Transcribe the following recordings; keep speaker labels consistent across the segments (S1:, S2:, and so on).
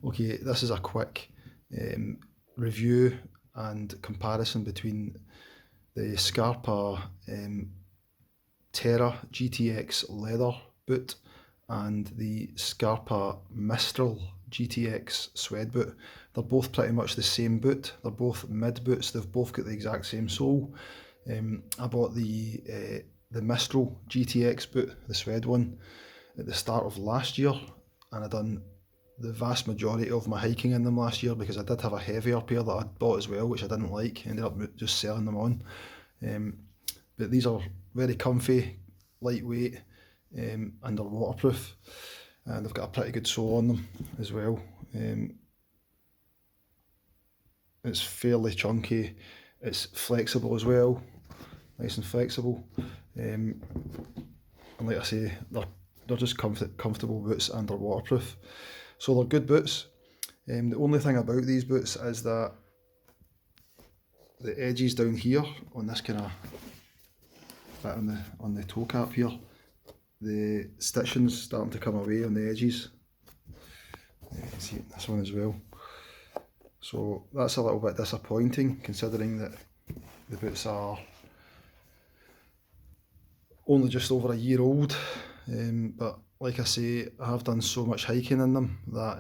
S1: Okay, this is a quick review and comparison between the Scarpa Terra GTX leather boot and the Scarpa Mistral GTX suede boot. They're both pretty much the same boot. They're both mid boots. They've both got the exact same sole. I bought the Mistral GTX boot, the suede one, at the start of last year, and I done the vast majority of my hiking in them last year because I did have a heavier pair that I'd bought as well, which I didn't like. Ended up just selling them on. But these are very comfy, lightweight, and they're waterproof, and they've got a pretty good sole on them as well. It's fairly chunky, it's flexible as well, nice and flexible, and like I say, they're just comfortable boots and they're waterproof, so they're good boots. The only thing about these boots is that the edges down here on this kind of bit on the toe cap here, the stitching's starting to come away on the edges. You can see this one as well. So that's a little bit disappointing considering that the boots are only just over a year old. But like I say, I have done so much hiking in them that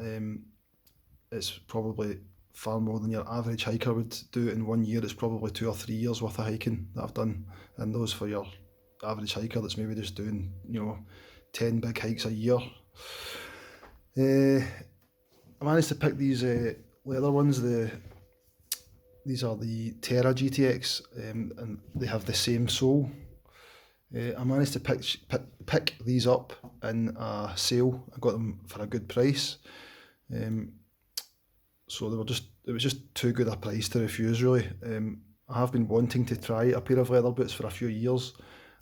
S1: it's probably far more than your average hiker would do in 1 year. It's probably 2 or 3 years worth of hiking that I've done in those for your average hiker that's maybe just doing, 10 big hikes a year. I managed to pick these leather ones. These are the Terra GTX, and they have the same sole. I managed to pick these up in a sale. I got them for a good price. So it was just too good a price to refuse, really. I have been wanting to try a pair of leather boots for a few years,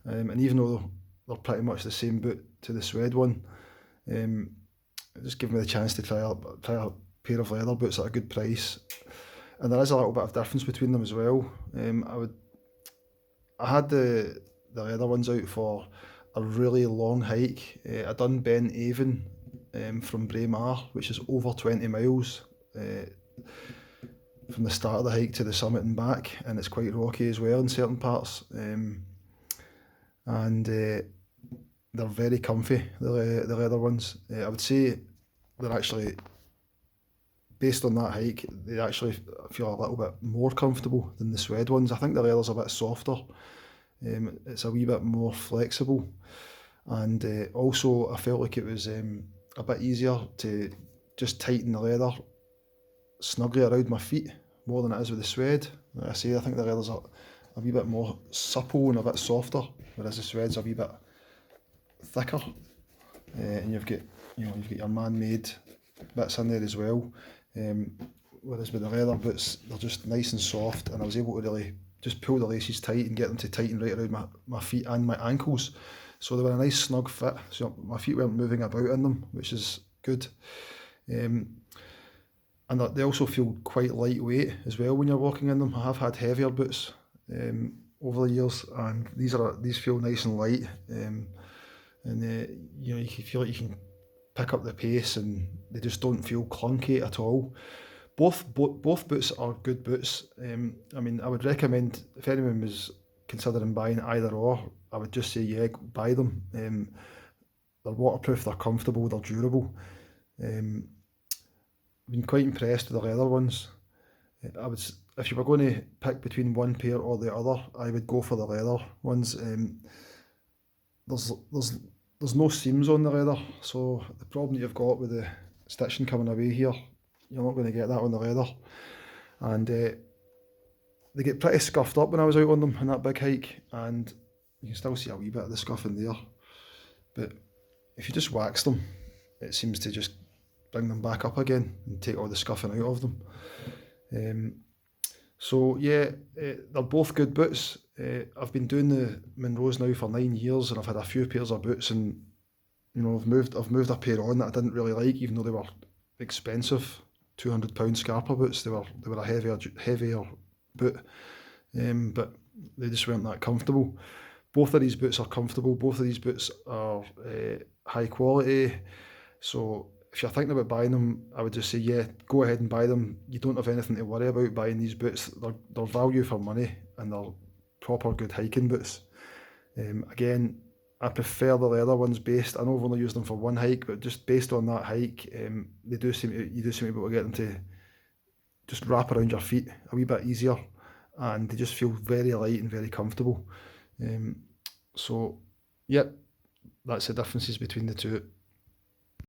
S1: and even though they're pretty much the same boot to the suede one, it just gave me the chance to try a pair of leather boots at a good price. And there is a little bit of difference between them as well. I had the leather ones out for a really long hike. I done Ben Avon from Braemar, which is over 20 miles from the start of the hike to the summit and back, and it's quite rocky as well in certain parts. They're very comfy, the leather ones. I would say they're actually, based on that hike, they actually feel a little bit more comfortable than the suede ones. I think the leather's a bit softer. It's a wee bit more flexible, and also I felt like it was a bit easier to just tighten the leather snugly around my feet more than it is with the suede. Like I say, I think the leather's a wee bit more supple and a bit softer, whereas the suede's a wee bit thicker. And you've got your man-made bits in there as well. Whereas with the leather boots, they're just nice and soft, and I was able to really just pull the laces tight and get them to tighten right around my feet and my ankles. So they were a nice snug fit, so my feet weren't moving about in them, which is good. And they also feel quite lightweight as well when you're walking in them. I have had heavier boots over the years, and these feel nice and light. You can feel like you can pick up the pace, and they just don't feel clunky at all. Both boots are good boots. I would recommend, if anyone was considering buying either or, I would just say, yeah, buy them. They're waterproof, they're comfortable, they're durable. I've been quite impressed with the leather ones. If you were going to pick between one pair or the other, I would go for the leather ones. There's no seams on the leather, so the problem that you've got with the stitching coming away here, you're not going to get that on the leather. And they get pretty scuffed up when I was out on them on that big hike, and you can still see a wee bit of the scuff in there. But if you just wax them, it seems to just bring them back up again and take all the scuffing out of them. So yeah, they're both good boots. I've been doing the Monroes now for 9 years, and I've had a few pairs of boots, and I've moved a pair on that I didn't really like, even though they were expensive, £200 Scarpa boots. They were a heavier boot, but they just weren't that comfortable. Both of these boots are comfortable. Both of these boots are high quality. So if you're thinking about buying them, I would just say, yeah, go ahead and buy them. You don't have anything to worry about buying these boots. They're value for money, and they're proper good hiking boots. Again, I prefer the leather ones based. I know I've only used them for one hike, but just based on that hike, you do seem to be able to get them to just wrap around your feet a wee bit easier, and they just feel very light and very comfortable. So, yep, that's the differences between the two.